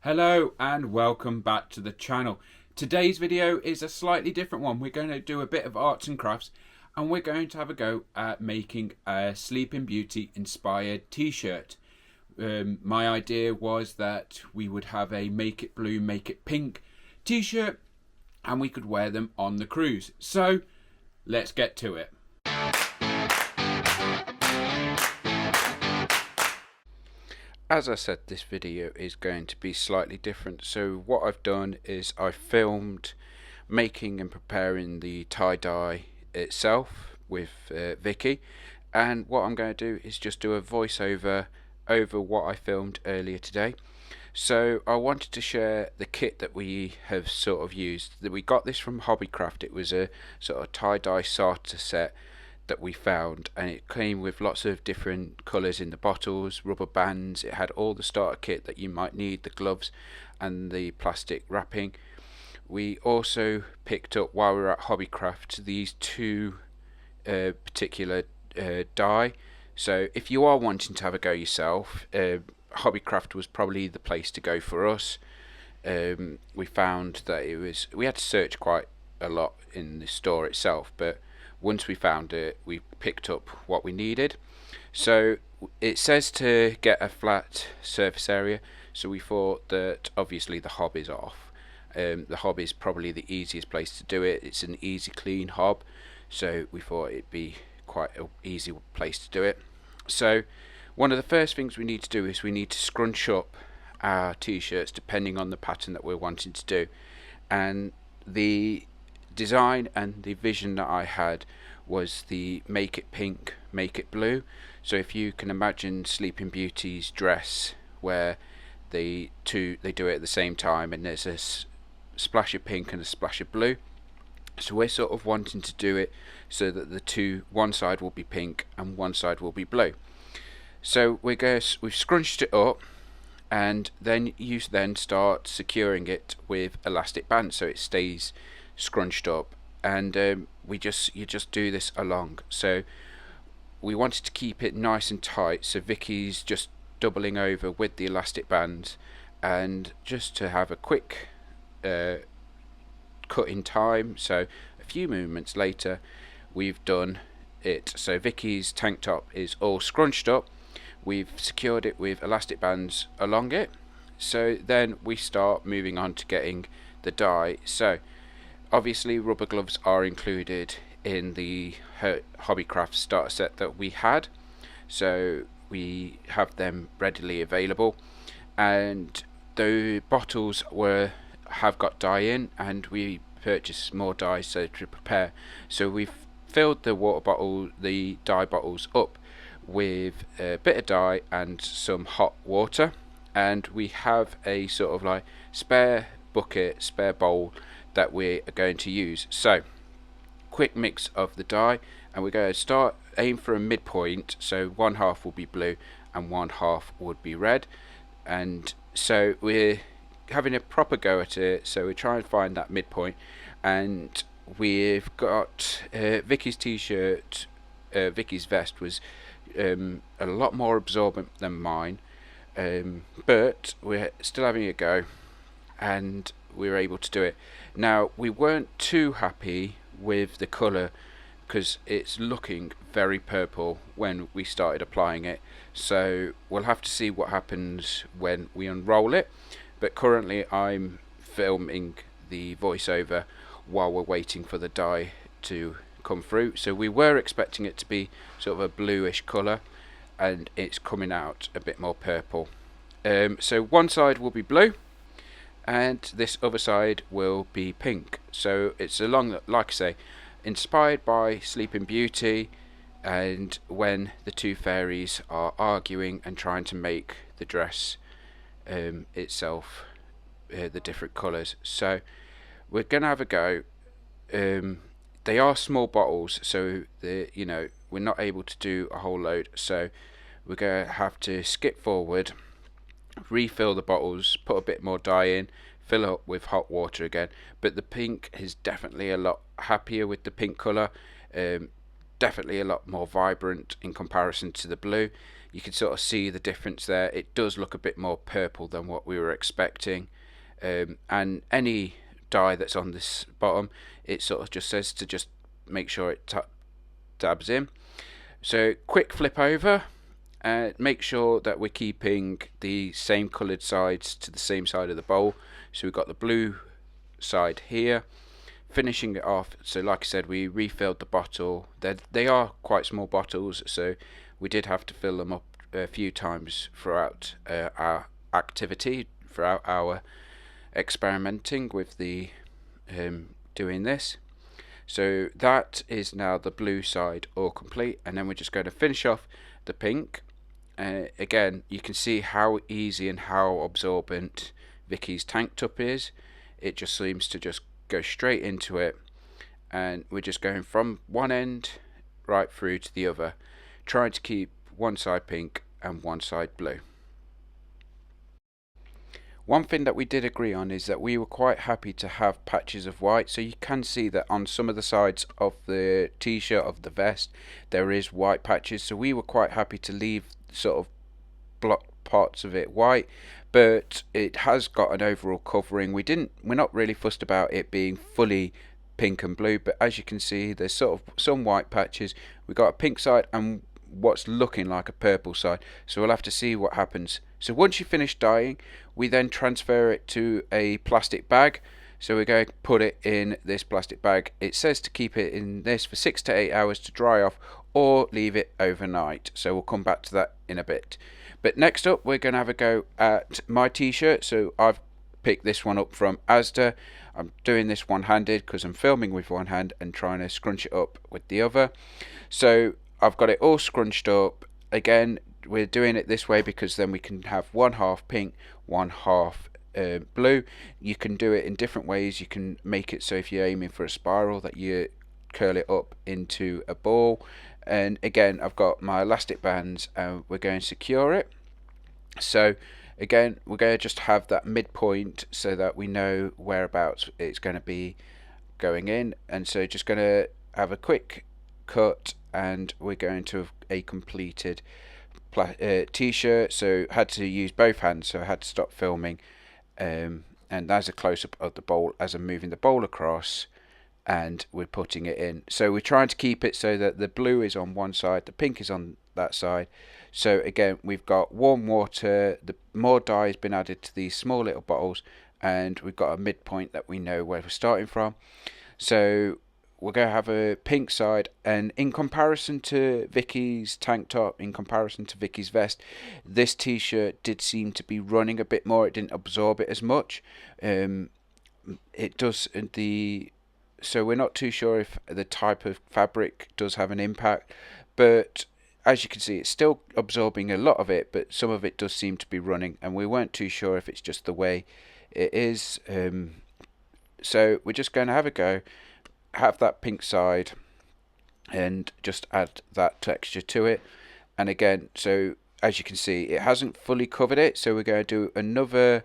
Hello and welcome back to the channel. Today's video is a slightly different one. We're going to do a bit of arts and crafts and we're going to have a go at making a Sleeping Beauty inspired t-shirt. My idea was that we would have a make it blue, make it pink t-shirt and we could wear them on the cruise. So let's get to it. As I said, this video is going to be slightly different. So what I've done is I filmed making and preparing the tie-dye itself with Vicky, and what I'm going to do is just do a voiceover over what I filmed earlier today. So I wanted to share the kit that we have sort of used. We got this from Hobbycraft. It was a sort of tie-dye starter set that we found, and it came with lots of different colours in the bottles, rubber bands. It had all the starter kit that you might need, the gloves and the plastic wrapping. We also picked up, while we were at Hobbycraft, these two particular dye. So if you are wanting to have a go yourself, Hobbycraft was probably the place to go for us. We found that we had to search quite a lot in the store itself, but once we found it, we picked up what we needed. So it says to get a flat surface area, so we thought that obviously the hob is off. The hob is probably the easiest place to do it. It's an easy clean hob, so we thought it'd be quite an easy place to do it. So one of the first things we need to do is we need to scrunch up our t-shirts depending on the pattern that we're wanting to do. And the design and the vision that I had was the make it pink, make it blue. So if you can imagine Sleeping Beauty's dress where they do it at the same time, and there's a splash of pink and a splash of blue. So we're sort of wanting to do it so that one side will be pink and one side will be blue. So we've scrunched it up, and then you start securing it with elastic bands so it stays scrunched up, and you just do this along. So we wanted to keep it nice and tight, so Vicky's just doubling over with the elastic bands, and just to have a quick cut in time. So a few movements later we've done it. So Vicky's tank top is all scrunched up, we've secured it with elastic bands along it. So then we start moving on to getting the dye. So obviously rubber gloves are included in the Hobbycraft starter set that we had, so we have them readily available, and the bottles have got dye in, and we purchased more dye to prepare. So we've filled the dye bottles up with a bit of dye and some hot water, and we have a sort of like spare bowl that we are going to use. So quick mix of the dye, and we're going to aim for a midpoint, so one half will be blue and one half would be red. And so we're having a proper go at it, so we're trying to find that midpoint. And we've got Vicky's t-shirt, Vicky's vest was a lot more absorbent than mine, but we're still having a go, and we were able to do it. Now we weren't too happy with the colour because it's looking very purple when we started applying it, so we'll have to see what happens when we unroll it. But currently I'm filming the voiceover while we're waiting for the dye to come through. So we were expecting it to be sort of a bluish colour, and it's coming out a bit more purple. So one side will be blue and this other side will be pink. So it's like I say, inspired by Sleeping Beauty, and when the two fairies are arguing and trying to make the dress itself the different colours. So we're gonna have a go. They are small bottles, so we're not able to do a whole load, so we're gonna have to skip forward, refill the bottles, put a bit more dye in, fill up with hot water again. But the pink is definitely a lot happier with the pink colour, definitely a lot more vibrant in comparison to the blue. you can sort of see the difference there. It does look a bit more purple than what we were expecting. And any dye that's on this bottom, it sort of just says to just make sure it dabs in. So quick flip over, make sure that we're keeping the same coloured sides to the same side of the bowl. So we've got the blue side here, finishing it off. So like I said, we refilled the bottle. They are quite small bottles, so we did have to fill them up a few times throughout our activity, throughout our experimenting with the doing this. So that is now the blue side all complete, and then we're just going to finish off the pink. Again, you can see how easy and how absorbent Vicky's tank top is. It just seems to just go straight into it, and we're just going from one end right through to the other, trying to keep one side pink and one side blue. One thing that we did agree on is that we were quite happy to have patches of white, so you can see that on some of the sides of the t-shirt, of the vest, there is white patches, so we were quite happy to leave sort of block parts of it white, but it has got an overall covering. We're not really fussed about it being fully pink and blue, but as you can see, there's sort of some white patches. We've got a pink side and what's looking like a purple side, so we'll have to see what happens. So once you finish dyeing, we then transfer it to a plastic bag. So we're going to put it in this plastic bag. It says to keep it in this for 6 to 8 hours to dry off, or leave it overnight, so we'll come back to that in a bit. But next up, we're going to have a go at my t-shirt. So I've picked this one up from Asda. I'm doing this one-handed because I'm filming with one hand and trying to scrunch it up with the other. So I've got it all scrunched up. Again, we're doing it this way because then we can have one half pink, one half blue. You can do it in different ways. You can make it so if you're aiming for a spiral, that you curl it up into a ball. And again, I've got my elastic bands and we're going to secure it. So again, we're going to just have that midpoint so that we know whereabouts it's going to be going in. And so just going to have a quick cut, and we're going to have a completed t-shirt. So had to use both hands, so I had to stop filming, and that's a close-up of the bowl as I'm moving the bowl across and we're putting it in. So we're trying to keep it so that the blue is on one side, the pink is on that side. So again, we've got warm water, the more dye has been added to these small little bottles, and we've got a midpoint that we know where we're starting from. So we're going to have a pink side, and in comparison to Vicky's tank top, in comparison to Vicky's vest, this t-shirt did seem to be running a bit more. It didn't absorb it as much. It does so we're not too sure if the type of fabric does have an impact, but as you can see, it's still absorbing a lot of it, but some of it does seem to be running, and we weren't too sure if it's just the way it is. So we're just going to have a go, have that pink side, and just add that texture to it. And again, so as you can see, it hasn't fully covered it, so we're going to do another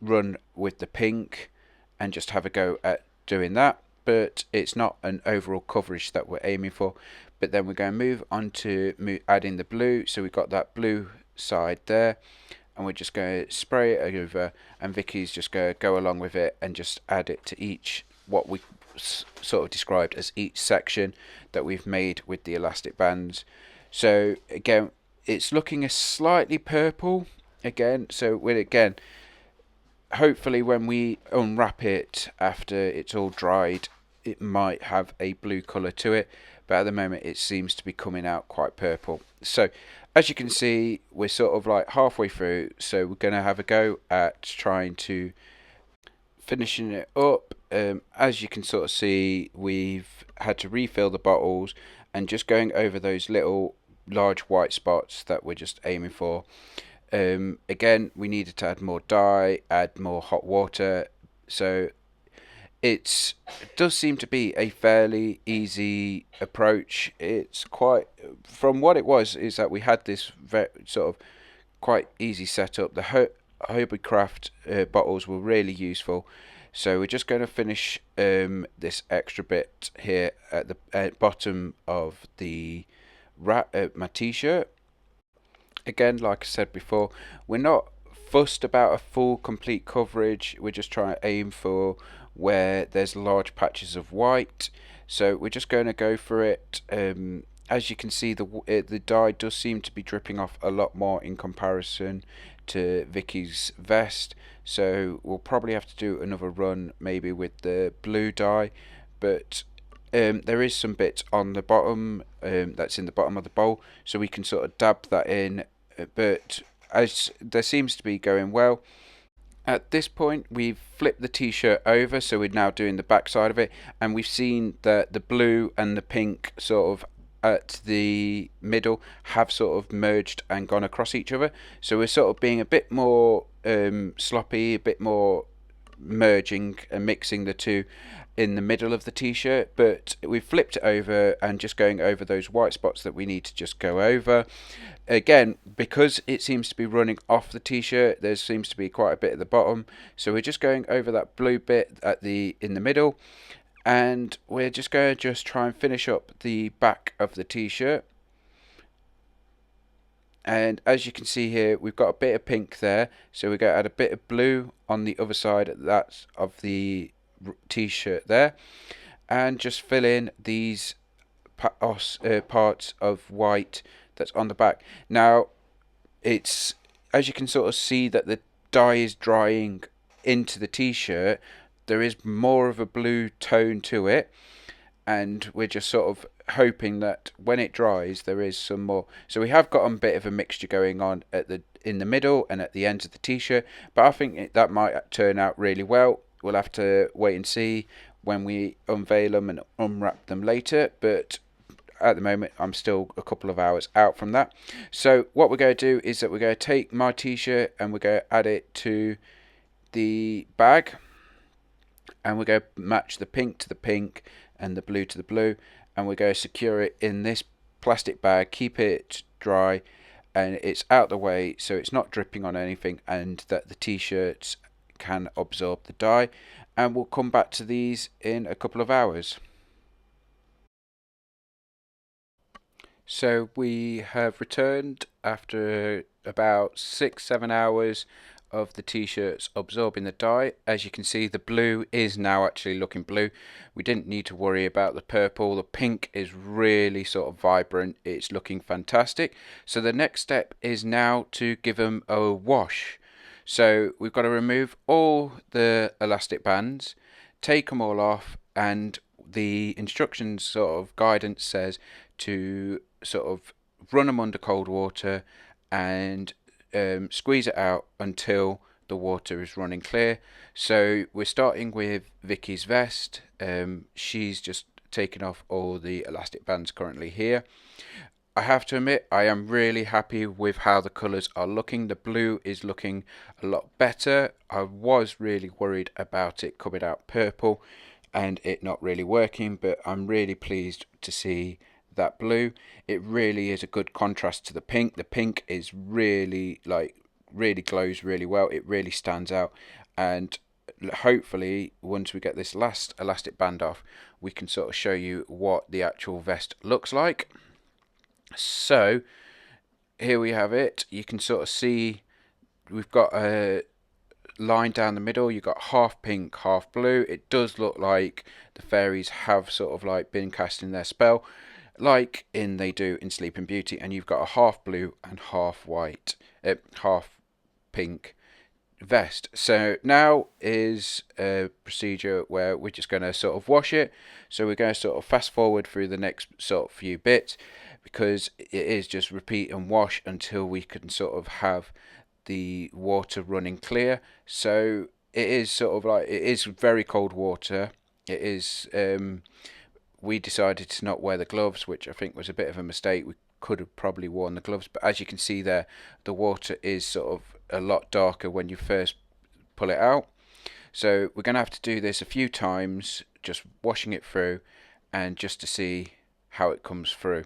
run with the pink and just have a go at doing that, but it's not an overall coverage that we're aiming for. But then we're going to move on to adding the blue. So we've got that blue side there, and we're just going to spray it over, and Vicky's just going to go along with it and just add it to each, what we sort of described as each section that we've made with the elastic bands. So again, it's looking a slightly purple again. So we're again, hopefully when we unwrap it after it's all dried, it might have a blue colour to it, but at the moment it seems to be coming out quite purple. So as you can see, we're sort of like halfway through, so we're going to have a go at trying to finishing it up. As you can sort of see, we've had to refill the bottles and just going over those little large white spots that we're just aiming for. Again, we needed to add more dye, add more hot water, so it does seem to be a fairly easy approach. It's quite, from what it was, is that we had this sort of quite easy setup. The Hobbycraft bottles were really useful, so we're just going to finish this extra bit here at the bottom of the my t-shirt. Again, like I said before, we're not fussed about a full complete coverage. We're just trying to aim for where there's large patches of white. So we're just going to go for it. As you can see, the dye does seem to be dripping off a lot more in comparison to Vicky's vest. So we'll probably have to do another run maybe with the blue dye, but there is some bits on the bottom that's in the bottom of the bowl, so we can sort of dab that in. But as there seems to be going well, at this point we've flipped the t-shirt over, so we're now doing the back side of it, and we've seen that the blue and the pink sort of at the middle have sort of merged and gone across each other. So we're sort of being a bit more sloppy, a bit more merging and mixing the two in the middle of the t-shirt, but we've flipped it over and just going over those white spots that we need to just go over. Again, because it seems to be running off the t-shirt, there seems to be quite a bit at the bottom, so we're just going over that blue bit in the middle, and we're just going to try and finish up the back of the t-shirt. And as you can see here, we've got a bit of pink there, so we're going to add a bit of blue on the other side of the t-shirt there, and just fill in these parts of white that's on the back. Now, it's, as you can sort of see that the dye is drying into the t-shirt, there is more of a blue tone to it, and we're just sort of hoping that when it dries there is some more. So we have got a bit of a mixture going on in the middle and at the ends of the t-shirt, but I think that might turn out really well. We'll have to wait and see when we unveil them and unwrap them later, but at the moment I'm still a couple of hours out from that. So what we're going to do is that we're going to take my t-shirt and we're going to add it to the bag, and we're going to match the pink to the pink and the blue to the blue, and we're going to secure it in this plastic bag, keep it dry and it's out the way so it's not dripping on anything, and that the t-shirts can absorb the dye. And we'll come back to these in a couple of hours. So we have returned after about 6-7 hours of the t-shirts absorbing the dye. As you can see, the blue is now actually looking blue. We didn't need to worry about the purple. The pink is really sort of vibrant. It's looking fantastic. So the next step is now to give them a wash. So we've got to remove all the elastic bands, take them all off, and the instructions sort of guidance says to sort of run them under cold water and squeeze it out until the water is running clear. So we're starting with Vicky's vest. She's just taken off all the elastic bands currently here. I have to admit, I am really happy with how the colours are looking. The blue is looking a lot better. I was really worried about it coming out purple and it not really working, but I'm really pleased to see that blue. It really is a good contrast to the pink. The pink is really really glows really well. It really stands out, and hopefully once we get this last elastic band off, we can sort of show you what the actual vest looks like. So here we have it. You can sort of see we've got a line down the middle. You've got half pink, half blue. It does look like the fairies have sort of like been casting their spell, like they do in Sleeping Beauty, and you've got a half blue and half white, half pink vest. So now is a procedure where we're just going to sort of wash it. So we're going to sort of fast forward through the next sort of few bits, because it is just repeat and wash until we can sort of have the water running clear. So it is sort of like, it is very cold water. It is we decided to not wear the gloves, which I think was a bit of a mistake. We could have probably worn the gloves, but as you can see there, the water is sort of a lot darker when you first pull it out. So we're going to have to do this a few times, just washing it through and just to see how it comes through.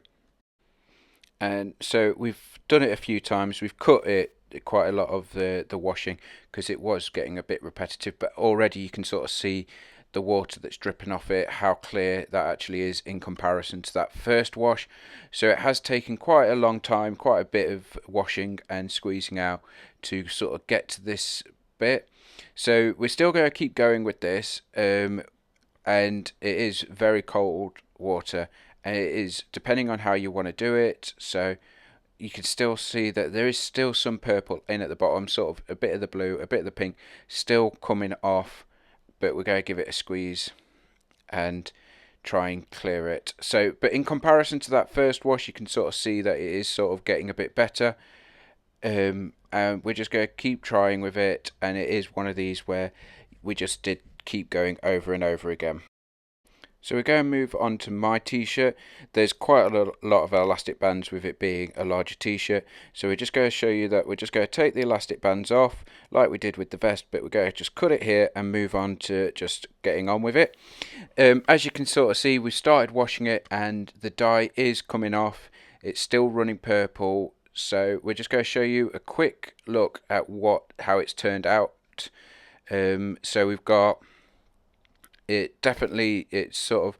And so we've done it a few times. We've cut it quite a lot of the washing because it was getting a bit repetitive, but already you can sort of see the water that's dripping off it, how clear that actually is in comparison to that first wash. So it has taken quite a long time, quite a bit of washing and squeezing out to sort of get to this bit. So we're still going to keep going with this, and it is very cold water, and it is depending on how you want to do it. So you can still see that there is still some purple in at the bottom, sort of a bit of the blue, a bit of the pink still coming off, but we're going to give it a squeeze and try and clear it. So, but in comparison to that first wash, you can sort of see that it is sort of getting a bit better. And we're just going to keep trying with it, and it is one of these where we just did keep going over and over again. So we're going to move on to my t-shirt. There's quite a lot of elastic bands with it being a larger t-shirt. So we're just going to show you that we're just going to take the elastic bands off like we did with the vest, but we're going to just cut it here and move on to just getting on with it. As you can sort of see, we started washing it and the dye is coming off. It's still running purple. So we're just going to show you a quick look at how it's turned out. So we've got it's sort of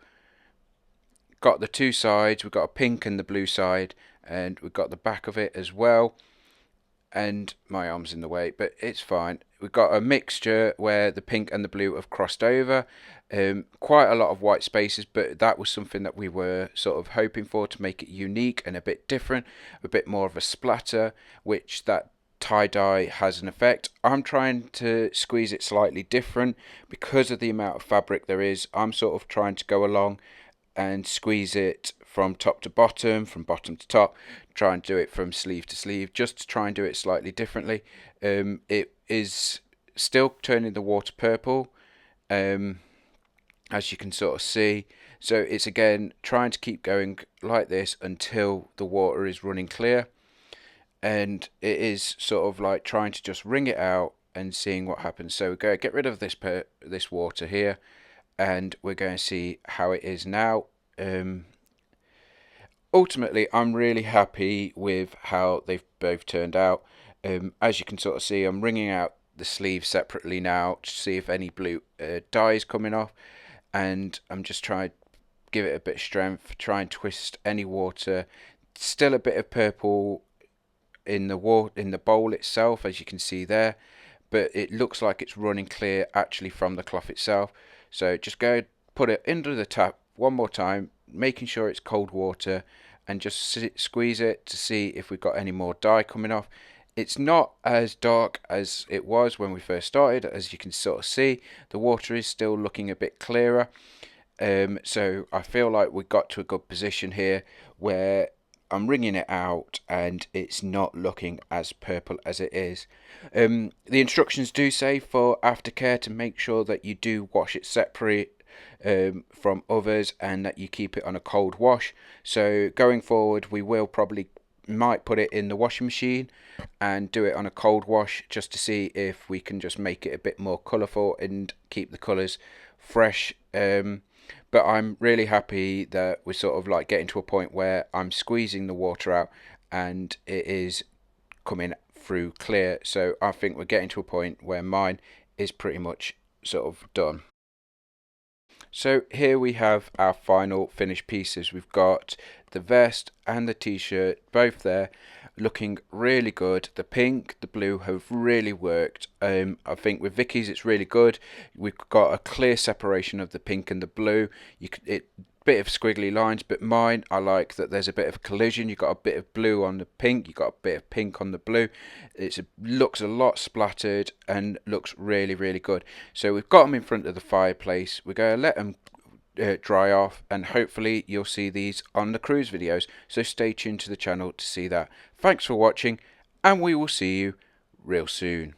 got the two sides. We've got a pink and the blue side, and we've got the back of it as well. And my arm's in the way, but it's fine. We've got a mixture where the pink and the blue have crossed over. Quite a lot of white spaces, but that was something that we were sort of hoping for, to make it unique and a bit different, a bit more of a splatter, which that tie-dye has an effect. I'm trying to squeeze it slightly different because of the amount of fabric there is. I'm sort of trying to go along and squeeze it from top to bottom, from bottom to top, try and do it from sleeve to sleeve, just to try and do it slightly differently. It is still turning the water purple, as you can sort of see. So it's again trying to keep going like this until the water is running clear. And it is sort of like trying to just wring it out and seeing what happens. So we're going to get rid of this water here, and we're going to see how it is now. Ultimately, I'm really happy with how they've both turned out. As you can sort of see, I'm wringing out the sleeve separately now to see if any blue dye is coming off, and I'm just trying to give it a bit of strength, try and twist any water. Still a bit of purple in the bowl itself, as you can see there, but it looks like it's running clear actually from the cloth itself. So just go put it into the tap one more time, making sure it's cold water, and just squeeze it to see if we've got any more dye coming off. It's not as dark as it was when we first started. As you can sort of see, the water is still looking a bit clearer. So I feel like we got to a good position here where I'm wringing it out and it's not looking as purple as it is. The instructions do say for aftercare to make sure that you do wash it separate from others, and that you keep it on a cold wash. So going forward, we will might put it in the washing machine and do it on a cold wash, just to see if we can just make it a bit more colourful and keep the colours fresh. But I'm really happy that we're sort of like getting to a point where I'm squeezing the water out and it is coming through clear. So I think we're getting to a point where mine is pretty much sort of done. So here we have our final finished pieces. We've got the vest and the t-shirt both there, looking really good. The pink, the blue have really worked. I think with Vicky's it's really good. We've got a clear separation of the pink and the blue. Bit of squiggly lines, but mine, I like that there's a bit of collision. You've got a bit of blue on the pink, you've got a bit of pink on the blue. Looks a lot splattered and looks really, really good. So we've got them in front of the fireplace. We're going to let them dry off, and hopefully you'll see these on the cruise videos. So stay tuned to the channel to see that. Thanks for watching, and we will see you real soon.